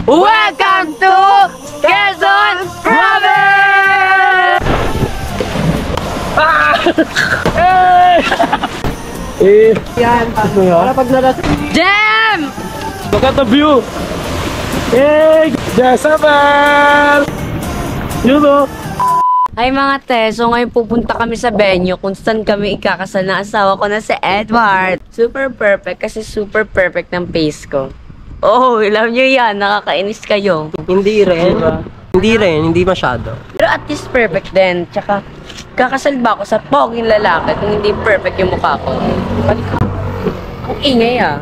Welcome to Quezon Province! Yan. Para pag nalas. Jam! Look at the view. Hey! Jezebel! You know. Hi mga te, so ngayon pupunta kami sa venue kung saan kami ikakasal na asawa ko na si Edward. Super perfect kasi super perfect ng face ko. Oh, alam nyo yan, nakakainis kayo. Hindi rin. Hindi masyado. Pero at least perfect din. Tsaka, kakasal ba ako sa poging lalaki kung hindi perfect yung mukha ko? Ang ingay ah.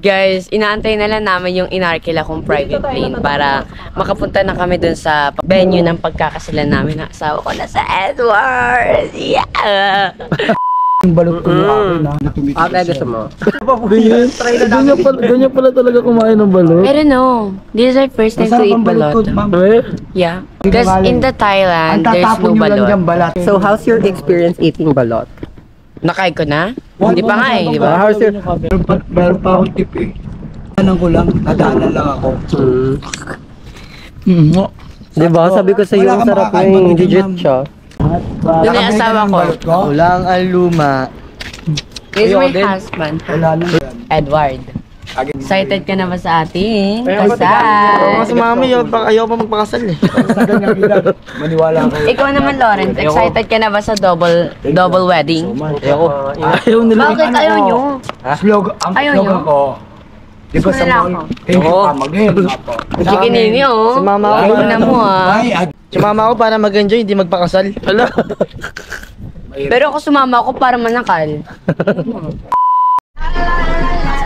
Guys, inaantay na lang namin yung inarkila kong private plane para makapunta na kami dun sa venue ng pagkakasalan namin na asawa ko na sa Edward. Yeah! Yung balot ko na Gusto mo? Ganyan pala talaga kumain ng balot. Pero no, this is our first time to eat balot. Yeah. Because in the Thailand, there's no balot. So, how's your experience eating balot? Nakain ko na? Hindi pa nga eh, di ba? How's your... Meron pa akong tip eh. Anong ko lang, nadaanan lang ako. Diba? Sabi ko sa iyo, ang sarap na yung digit siya. Doon yung asawa ko. Ulang aluma. This is my husband, Edward. Excited ka na ba sa ating kasal? Mas mami, ayaw pa magpakasal eh. Maniwala ako. Ikaw naman, Lawrence, excited ka na ba sa double wedding? Ayaw nila. Bakit ayaw nyo? Ang slogan ko. Di ba sa mga thank you ka mag-in? Chikinini, oh. Si mama ko. Ayun na mo, ah. Si mama ko para mag-enjoy, hindi magpakasal. Hala. Pero ako sumama ako para manakal.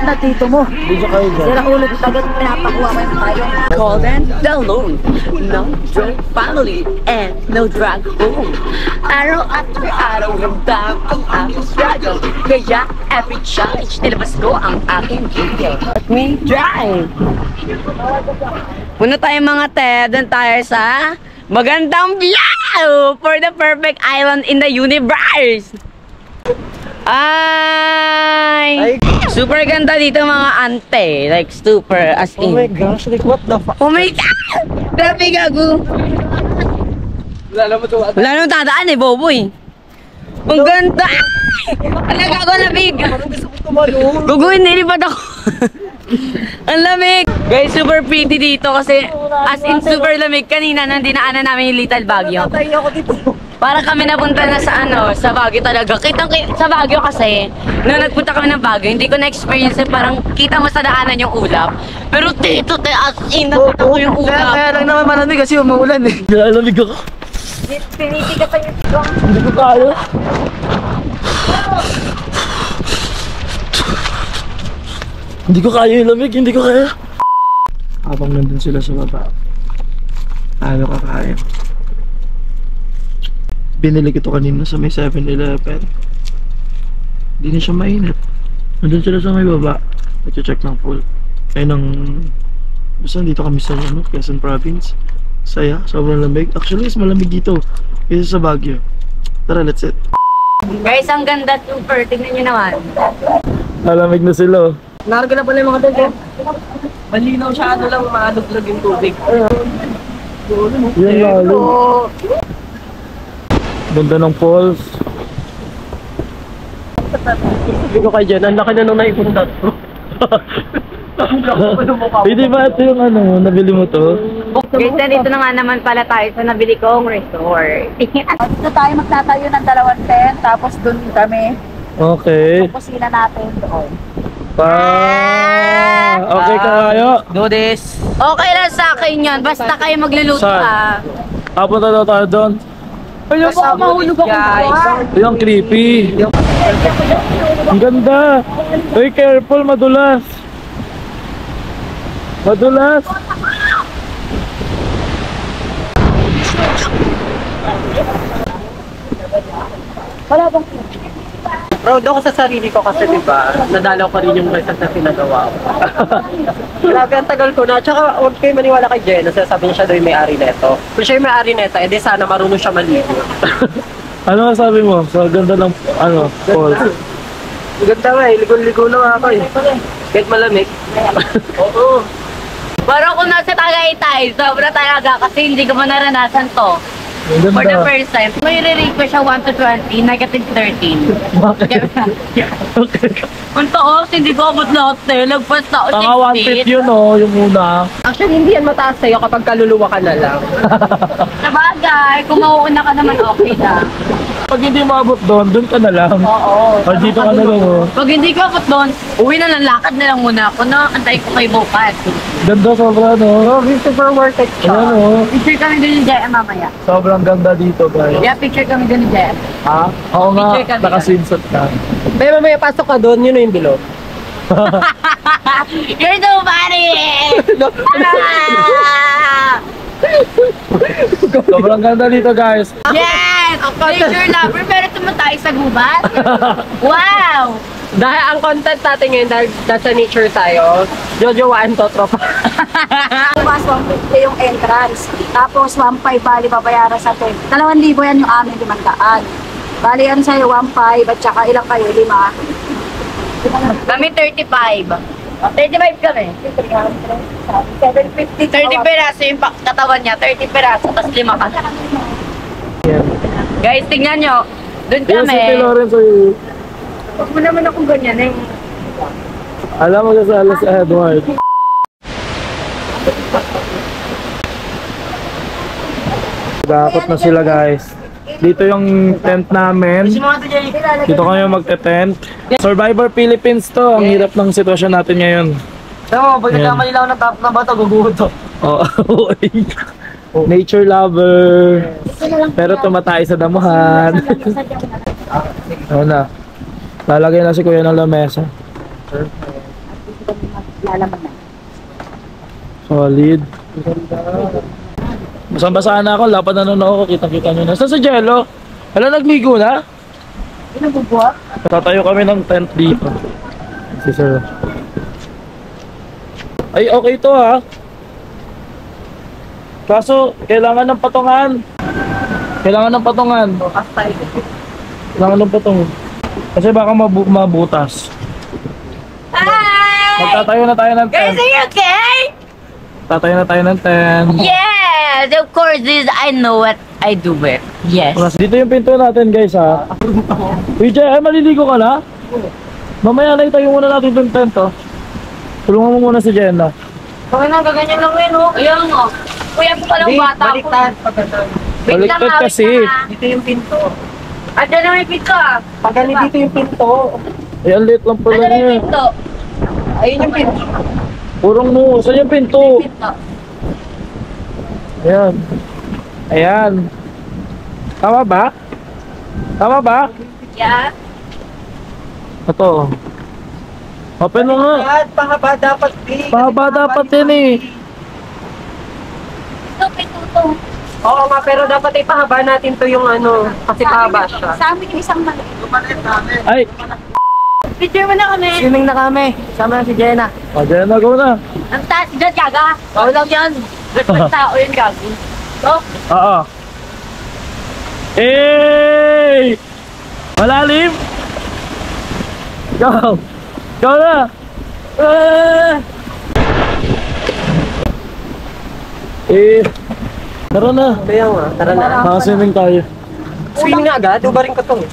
Na tito mo. Sira ulo ko agad pinapakuha ko yung tayo. Golden, the loan, no drug family, and no drug home. Araw after araw, ramdam ang aking struggle. Kaya every challenge, nilabas ko ang aking video. Let me drive! Muna tayo mga te, doon tayo sa magandang view for the perfect island in the universe. Ay! Super ganda dito mga ante. Like super as in. Oh my gosh, like what the fuck? Oh my God! Grabe gago. Wala naman tadaan eh, boboy. Ang ganda! Ano gago na big? Guguin, nilipad ako. Ang lamig! Guys, super pretty dito kasi as in super lamig. Kanina nang dinaanan namin yung Little Baguio. Para kami napunta na sa sa Baguio talaga. Sa Baguio kasi, nung nagpunta kami ng Baguio, hindi ko na-experience parang kita mo sa daanan yung ulap. Pero dito, as in, nakita ko yung ulap. Kaya lang naman malamig kasi umuulan eh. Lamig ako. Pinitigatan yung tigong. Hindi ko kaya. Hindi ko kaya yung lamig, hindi ko kaya. Habang nandun sila sa baba, ano ka kaya? Binili ko ito kanina sa may 7-Eleven. Hindi na siya mainit. Nandun sila sa may baba. Nag-check ng full. Ayun ang... Basta dito kami sa Quezon Province. Saya, sobrang lamig. Actually, mas malamig dito kaysa sa Baguio. Tara, let's eat. Guys, ang ganda super. Tingnan nyo naman. Malamig na sila. Narga na pala yung mga dog. Malinaw siya, lang, maadog-lag yung tubig. Yan lalo. Ganda ng falls. Sabi ko kay Jen, ang laki na nung naipunta to. Hindi ba ito yung nabili mo to? Guys, dito na nga naman pala tayo sa nabili kong resort. Dito tayo magtatayo ng 2 tent, tapos dun kami. Okay. Kusina natin doon. Okay kayo? Do this. Okay lang sa akin yun. Basta kayo magluluto Saan? Papunta daw tayo doon. Ayun baka mahulog ako doon. Yung creepy. Ang ganda. Uy, careful, madulas. Madulas. Wala bang Proud ako sa sarili ko kasi diba, nadalaw ko rin yung result na pinagawa ko. Grabe, ang tagal ko na. Tsaka huwag kayo maniwala kay Jen, sabi niya siya daw yung may-ari neto. Kung siya yung may-ari neto, edi sana marunong siya maligo. Ano sabi mo? Sa ganda ng falls. Ganda nga eh, ligo-ligo na nga ako eh. Kahit malamig. Oo. Parang kung nasa Tagaytay, sobra talaga kasi hindi ko pa naranasan to. Ang For the ganda. first time. May re-rate ko siya 1 to 20, negative 13. Bakit? Ang taos, hindi ko abot lahat eh. Lagpas na ako Taka 1 yun oh, yung una. Actually, hindi yan mataas sa'yo kapag kaluluwa ka na lang. Sabagay, kung mauuna ka naman, okay lang. Pag hindi maabot doon, doon ka na lang. Oo. Pag dito ka na lang oh. Pag hindi ko abot doon, uwi na lang, lakad na lang muna ako na antay ko kay bukas. Ganda sobra no. Oh, super worth it siya. Ayan oh. Picture kami din ni Jaya mamaya. Sobrang ganda dito guys. Yeah, picture kami din ni Jaya. Ha? Oo nga, Picture kami. naka-swimsuit ka. May mamaya pasok ka doon, yun yung bilog. You're so funny! Ah! Sobrang ganda dito guys. Yes! Nature lover, pero tumatay sa gubat. Wow! Dahil ang content natin ngayon, dahil sa nature tayo, Jojoan to, tropa. Mas 150 yung entrance. Tapos 1.5 bali babayaran sa 10. 2,000 yan yung amin, 500. Bali yan sa'yo 1.5 at saka ilang kayo, 5. Kami 35. 35 kami. 750. 30 peraso yung katawan niya, 30 peraso, tapos 5 ka. Guys, tingnan nyo. Doon Yes, kami. si Lawrence ay... Huwag mo naman akong ganyan eh. Alam mo ka sa alas Edward. Gakot na sila guys. Dito yung tent namin. Dito kami magte-tent. Survivor Philippines to. Ang hirap ng sitwasyon natin ngayon. No, pag Ayan. nagkamali lang ng top na bata, guguhod to. Oo. Nature lover. Pero tumatay sa damuhan. Ano na. Lalagay na si Kuya ng lamesa. Lalaman na. Solid. Basang-basaan na ako, lapad na nun ako, kita-kita nyo na. Saan sa Jello? Hala, nagligo na? Pinagbubuhat? Tatayo kami ng tent dito. Si Sir. Ay, okay to ha. Kaso, kailangan ng patungan. Kailangan ng patungan. Kailangan ng patungan. Kasi baka mabutas. Hi! Magtatayo na tayo ng Guys, tent. are you okay? Tatayo na tayo ng tent. Yes! Of course, this I know what I do it. Yes. Dito yung pinto natin guys ha. Uy Jay, ay maliligo ka na? Mamaya na itayo muna natin itong tent oh. Tulungan mo muna si Jenna. Okay na, gaganyan lang yun, oh. Ayan, oh. Kuya po palang bata ko. Baliktad. Wait lang, Baliktad wait kasi. lang, ah. Dito yung pinto. Andiyan na may pinto, ah. Pag dito yung pinto. Ay, ang liit lang pala Andiyan na may niya. pinto. Ayun yung pinto. Purong mo, saan yung pinto? Pinto. Ayan. Ayan. Tama ba? Tama ba? Yeah. Ito. Open mo nga. Pahaba dapat big. Pahaba dapat yan eh. Ito, pinto to. Oo nga, pero dapat ipahaba natin to yung ano, kasi pahaba siya. Sa amin yung isang maliit. Ay. Picture mo na kami. Swimming na kami. Sama na si Jenna. O, Jenna, go na. Ang taas dyan, gaga. Oo lang yan. Dapat tao yun, gago. Oh, Oo. Hey! Malalim! Go! Go na! Tara na. Kaya nga, tara na. Naka-swimming tayo. Swimming na agad? Uba rin ka to.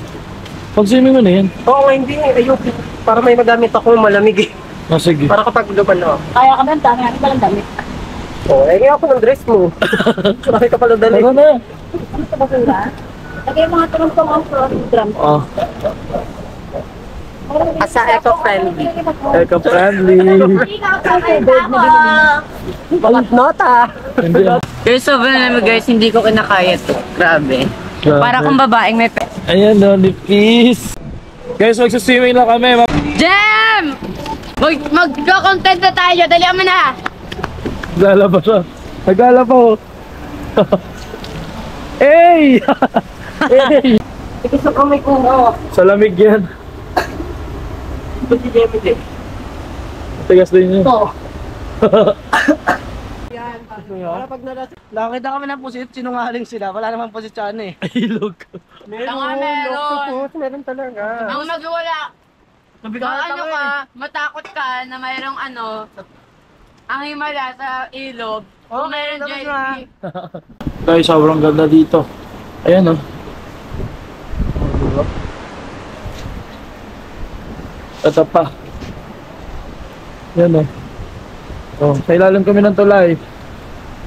Pag-swimming mo na yan. Oo nga, hindi. Ayoko. Para may magamit ako malamig eh. O, sige. Para kapag luban ako. Kaya ka ng dami, ano ba lang damit? Oo, eh ako ng dress mo. Bakit ka pala dali? Tara na. Ano sa basura? Lagay mga tulong pang ang drum. Oh, Asa eco-friendly. eco-friendly. Balat nota. Hindi ah. guys, sobrang namin guys, hindi ko kinakaya to. Grabe. Grabe. Para kung babaeng may Ayan, Donny, please. Guys, magsaswimming na kami. Jam! Mag-content na tayo. Dalihan mo na. Naglalaba siya. Naglalaba oh. Hey! Hey! Ito ko may kuha. Sa lamig yan. Ito si Jemmy din. Tigas din yun. Ito. Yan. Para pag nakakita kami ng pusit, sinungaling sila. Wala namang pusit sa ano eh. Ilog. Meron. Octopus, meron talaga. Ang magwala. Kung ano ka, matakot ka na mayroong ano, Ang himala sa ilog. Kung meron jelly. Guys, sobrang ganda dito. Ayan oh. Diba? Ito pa. Ayan oh. Oh, sa ilalim kami ng tulay.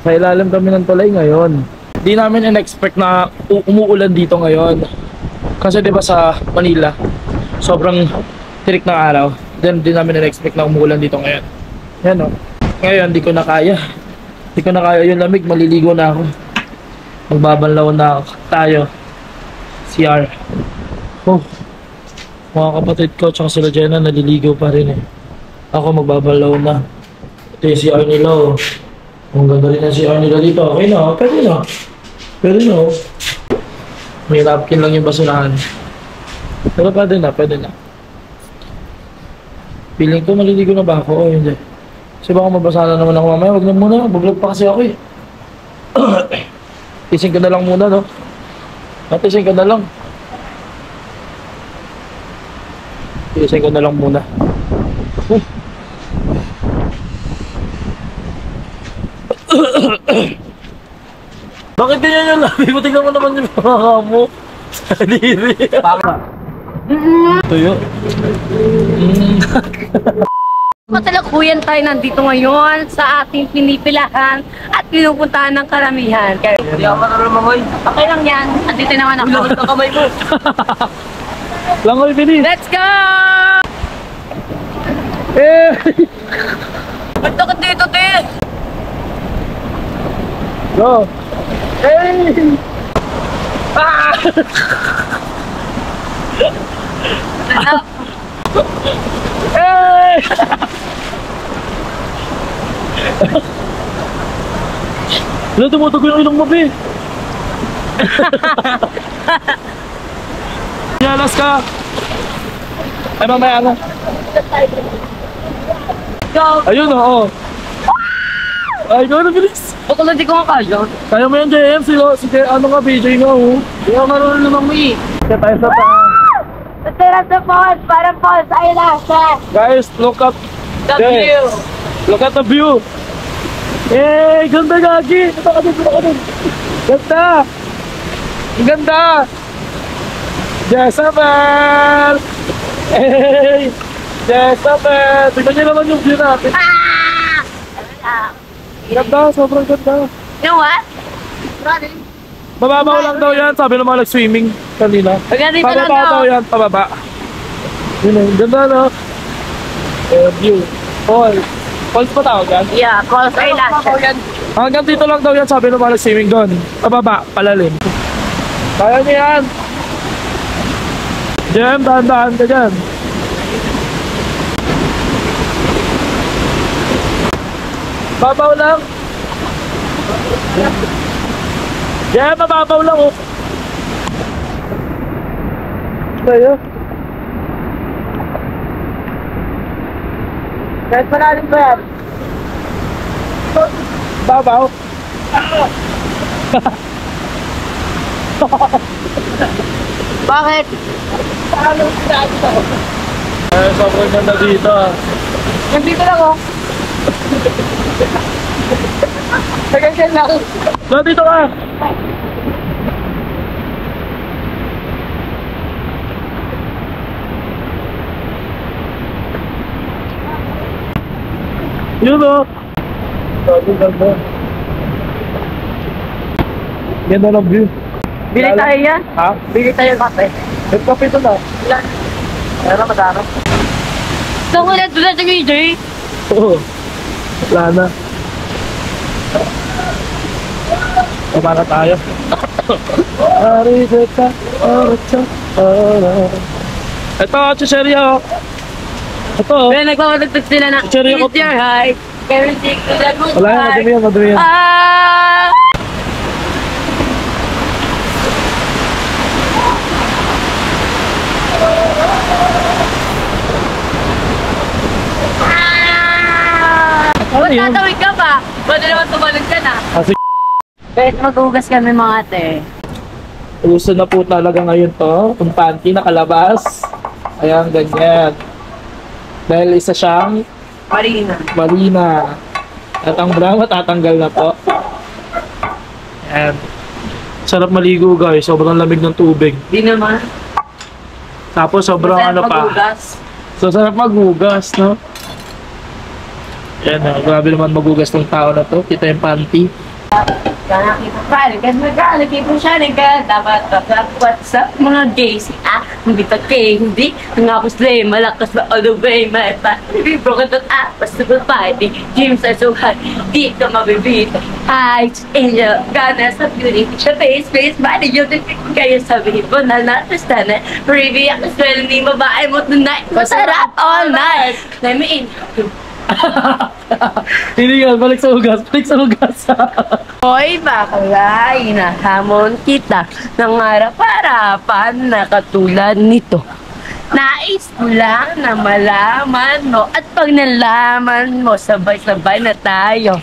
Sa ilalim kami ng tulay ngayon. Di namin in-expect na umuulan dito ngayon. Kasi 'di ba sa Manila, sobrang tirik ng araw. Then di namin in-expect na umuulan dito ngayon. Yan oh. Ngayon di ko na kaya. Di ko na kaya yung lamig, maliligo na ako. Magbabanlaw na tayo. CR. Oh. Mga kapatid ko tsaka sila Jenna naliligo pa rin eh. Ako magbabanlaw na. Ito yung CR nila oh. Ang ganda rin ang CR nila dito. Okay na, pwede na. Pwede na oh. May napkin lang yung basurahan. Pero pwede na, pwede na. Feeling ko maliligo na ba ako o hindi? Kasi baka mabasa na naman ako mamaya. Wag na muna, bablog pa kasi ako eh. Tising ka na lang muna no? Tising ka na lang. Tising ka na lang muna. Bakit ganyan yung labi mo? Tignan mo naman yung mga mo. Diri. Tuyo. Matalakuyan tayo nandito ngayon sa ating pinipilahan at pinupuntahan ng karamihan. Kaya Hindi ako marunong mangoy. okay lang yan. Andito naman ako. Ulangot ang kamay mo. Langoy, bilis. Let's go! Eh! Ba't ako dito, te? Go! Hey! Ah! Hey! Wala, tumutugo yung ilong mo, Pi. Yalas ka. Ay, mamaya na. Go! Ayun, oo. Ay, go na, bilis. Ako lang di ko makaya. Kaya mo yan, JM. Si ano nga, BJ nga, oh. Hindi ako marunong lumangoy. Kaya tayo sa taas. Tira sa falls, parang falls, ayun na, siya. Guys, look up. The Guys, view. Look at the view. Eh, ganda gagi. Ito ka din, ito ka din. Ganda. Ang ganda. Jezabel. Hey, Jezabel. Tignan niyo naman yung view natin. Ganda, sobrang ganda. You know what? Mababaw lang daw yan. Sabi ng mga nag-swimming kanina. Hanggang dito lang Pababa daw daw. yan, pababa. Yun eh, ganda no? View. Falls. Falls pa tawag yan? Yeah, falls ay last. Hanggang dito lang daw yan, sabi ng mga nag-swimming doon. Pababa, palalim. Kaya niyo yan. Jem, dahan-dahan ka dyan. Babaw lang. Jem, mababaw lang oh. Kaya. Kahit malalim ba yan? Babaw. Bakit? Ay, sobrang ganda dito ah. Nandito lang oh. Nagagyan lang. Dito ka! Yun o! Sobrang ganda. Ganda ng view. Bili tayo yan. Ha? Bili tayo kape. May kape ito na. Pero madami. So, ulit doon sa AJ. Oo. Wala na. Tama na tayo. Arideta, arideta, ito, chicheria. Ito. Kaya nagpapatagtag sila na Cherry It's ako. your high. Kevin Dick to the good Wala yan, madumi yan, madumi yan. Ah! Ano Ba't yun? tatawid ka pa? Ba't naman tumalog ka na? Ah, sige. Kahit maghugas kami mga ate. Uso na po talaga ngayon to. Yung panty nakalabas. Ayan, ganyan. Dahil isa siyang Marina. marina. At ang bra matatanggal na po. Ayan. Sarap maligo guys, sobrang lamig ng tubig. Di naman. Tapos sobrang Masarap ano pa. maghugas. So sarap maghugas, no? Ayan, grabe naman maghugas ng tao na to. Kita yung panty. Kaya kita pala, kasi nagkalagay po siya dapat what's up mga gays? Hindi pa kayo, hindi. Nangapos lang, malakas ba all the way, my body broken to possible fighting. Dreams are so high, di ka mabibita. Heights, angel, gana sa beauty. Siya face, body, yun kayo sabihin mo na natastan na. Preview ako swell ni babae mo tonight. Masarap all night. Let me in. Hindi nga, balik sa hugas. Hoy, bakla, hinahamon kita ng harap-harapan na katulad nito. Nais ko lang na malaman mo at pag nalaman mo, sabay-sabay na tayo.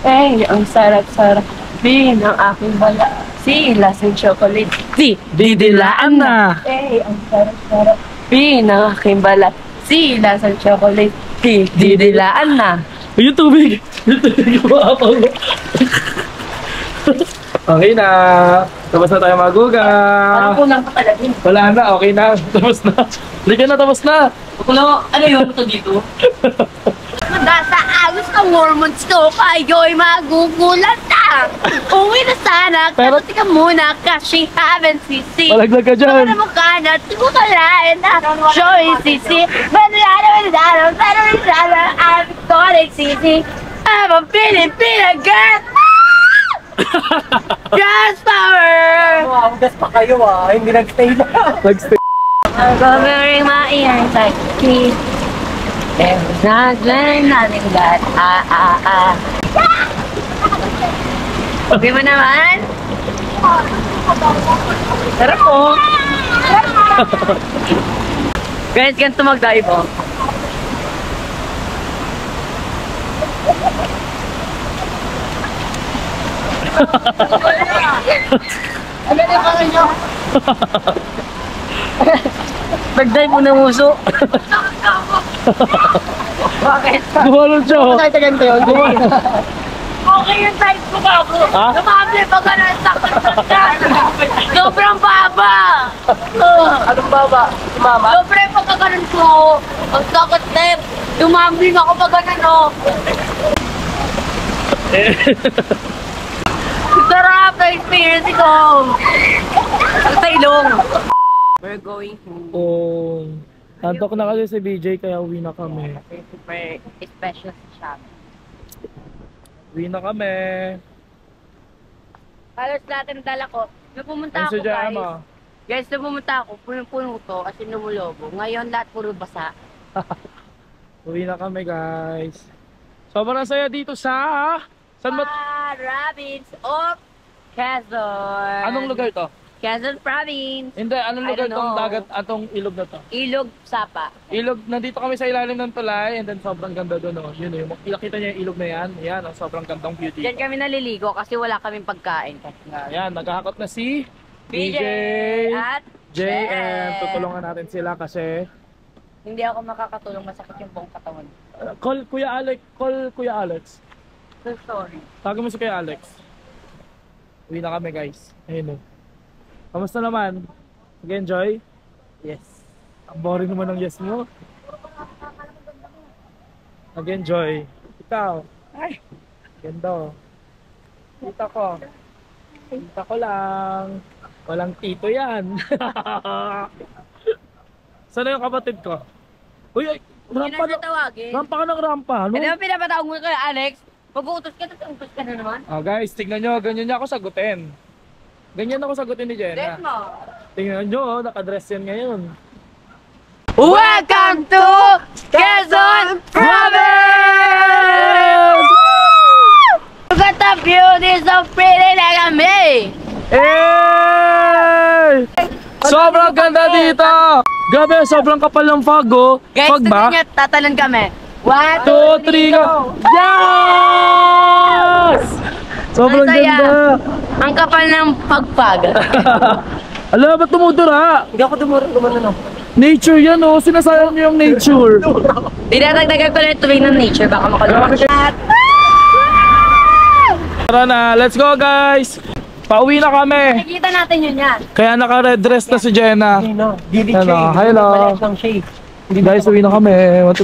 Eh, ang sarap-sarap din ang aking bala. Sila sa chocolate. Didilaan na. Eh, ang sarap-sarap din ang aking bala. Sila sa chocolate. Didilaan na. Yung tubig kumapang. Okay na. Tapos na tayo magugas. Parang kulang pa talaga. Wala na, okay na. Tapos na. Halika na, tapos na. Kulang, ano yun ito dito? Sa agos ng hormones ko, kayo'y magugulat na. Uwi na sana, Pero- pero tika muna kasi haven't sisi. Malaglag ka dyan. Ano mo ka na, tigo ka lain na. Show yung sisi. Pero I'm calling sisi. I'm a Filipina girl. Gas power! Wow, gas pa kayo hindi nag-stay na. Nag-stay. I'm covering my ears like a kid. There's not nothing that Okay mo naman? Sarap po. Guys, ganito mag-dive oh. Nag-dive mo ng uso. Bakit? Gumalon siya. Oh. Okay yung size ko ba bro? Ha? Lumable pa ka na sobrang baba! Anong baba? Mama? Sobrang pagkakaroon ko. Ang sakit na eh. Tumambling ako pag ganun Sarap na experience ko. Ang sa ilong. We're going home. Oh. Antok na kasi si BJ kaya uwi na kami. Super special shop. Uwi na kami. Halos lahat ng dala ko. Nung pumunta Ang ako sadya guys. mo. Guys, nung pumunta ako, punong-puno to kasi lumulobo. Ngayon lahat puro basa. Uwi na kami guys. Sobrang saya dito sa... Saan ba? Province of Quezon. Anong lugar to? Quezon Province. Hindi, anong I lugar don't tong know. dagat atong ilog na to? Ilog Sapa. Ilog, nandito kami sa ilalim ng tulay and then sobrang ganda doon. Oh. Yun yung nakita niya yung ilog na yan. Yan, oh, sobrang gandang beauty. Diyan kami naliligo kasi wala kaming pagkain. Yan, naghahakot na si BJ at JM. Tutulungan natin sila kasi hindi ako makakatulong, masakit yung buong katawan. call Kuya Alex. So sorry. Tawagin mo si Kuya Alex. Uwi na kami guys. Ayun oh. Kamusta naman? Nag-enjoy? Yes. Ang boring naman ng yes mo. Nag-enjoy. Ikaw? Ay! Ganda oh. Kita ko lang. Walang tito yan. Sana yung kapatid ko? Uy, ay! Hindi Rampa na siya tawagin. Rampa ka ng rampa, no? Hindi mo pinapatawag mo kay Alex. Mag-uutos ka na naman. Oh guys, tignan nyo, ganyan niya ako sagutin. Ganyan ako sagutin ni Jenna. Dress mo. Tingnan nyo, oh, nakadress yan ngayon. Welcome to Quezon Province! Look at the beauty, so pretty like me! Hey! Sobrang ganda dito! Grabe, sobrang kapal ng fog, oh. Guys, Fog ba? tignan nyo, tatalon kami. 1, 2, 3, go! Yes! Sobrang Ang saya. ganda! Ang kapal ng pagpag. Alam, ba't tumudura? Hindi ako dumano. Nature yan, oh. Sinasayang niyo yung nature. Dinadagdagan ko na yung tuloy ng nature, baka makalimutan. Tara na, let's go guys! Pauwi na kami! Nakikita natin yun yan. Kaya naka-red dress na si Jenna. Ano? Gilid Ano, siya eh. hello. Maliit lang siya eh. Guys, uwi na kami.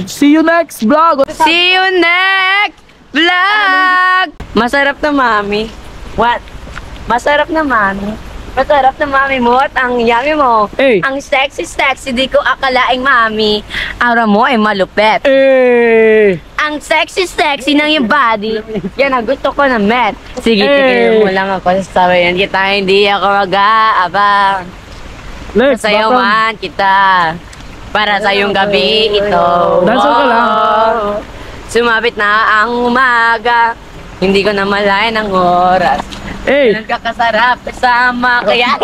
See you next vlog! See you next vlog! Masarap na mami. What? Masarap na mami. Masarap na mami mo at ang yummy mo. Hey. Ang sexy, di ko akalaing mami. Aura mo ay malupet. Eh! Ang sexy ng yung body. Yan ang gusto ko na met. Sige, tigil mo lang ako sa sabayan kita. Hindi ako mag-aabang. Lex, Sasayawan kita. Para sa iyong gabi ito. Dancer ka lang. Sumabit na ang umaga. Hindi ko na malayan ang oras. Eh! Nagkakasarap kasama. Kaya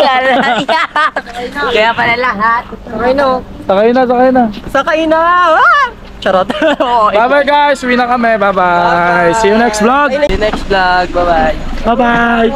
pala lahat. Okay no? Sakay na. Sakay na! Ah! Charot. Bye-bye guys, uwi na kami. Bye-bye. See you next vlog. See you next vlog. Bye-bye. Bye-bye.